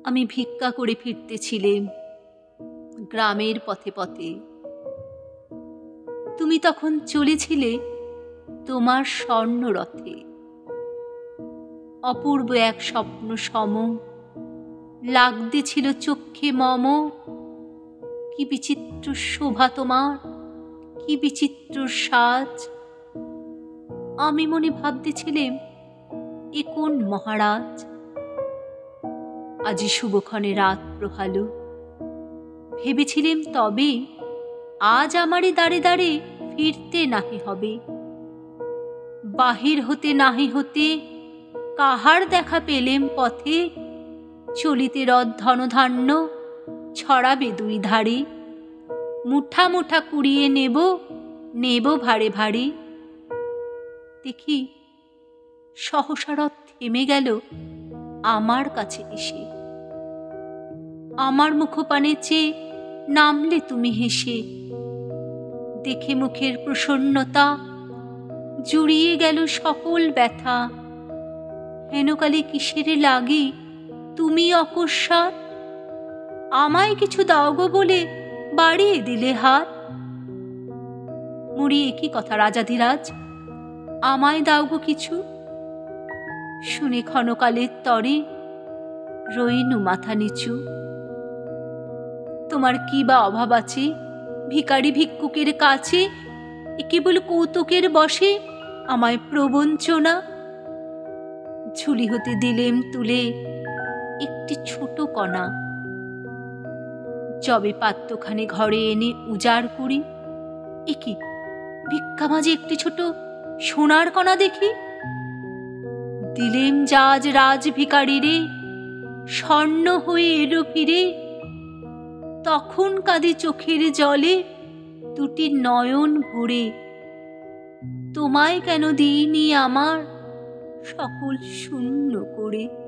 আমি ভিক্ষা করে ফিরতেছিলেম গ্রামের পথে পথে। তুমি তখন চলেছিলে তোমার স্বর্ণরথে। অপূর্ব এক স্বপ্ন সম লাগতেছিল চক্ষে মম। কি বিচিত্র শোভা তোমার, কি বিচিত্র সাজ। আমি মনে ভাবতেছিলেম এ কোন মহারাজ। আজি শুভক্ষণে রাত প্রহালো। ভেবেছিলেম তবে আজ আমারই দ্বারে দ্বারে ফিরতে নাহি হবে। বাহির হতে নাহি হতে কাহার দেখা পেলেম পথে। চলিতে রথ ধনধান্য ছড়াবে দুই ধারে। মুঠা মুঠা কুড়িয়ে নেব, নেব ভারে ভারে। দেখি সহসা রথ থেমে গেল আমার কাছে এসে। আমার মুখপানে চেয়ে নামলে তুমি হেসে। দেখে মুখের প্রসন্নতা জুড়িয়ে গেল সকল ব্যথা। হেনকালে কিসের লাগি তুমি অকস্মাৎ আমায় কিছু দাও গো বলে বাড়িয়ে দিলে হাত। মুড়ি একই কথা রাজাধিরাজ, আমায় দাও গো কিছু। শুনে ক্ষণকালের তরে রইনু মাথা নিচু। তোমার কি বা অভাব আছে ভিখারি ভিক্ষুকের কাছে? এ কেবল কৌতুকের বসে আমায় প্রবঞ্চনা। ঝুলি হতে দিলেম তুলে একটি ছোট কণা। যবে পাত্রখানে ঘরে এনে উজাড় করি, এ কি ভিক্ষা মাঝে একটি ছোট সোনার কণা দেখি। দিলেম জাজ রাজ ভিখারিরে, স্বর্ণ হয়ে এলো ফিরে। তখন কাঁদে চোখের জলে দুটি নয়ন ভরে। তোমায় কেন দিইনি আমার সকল শূন্য করে।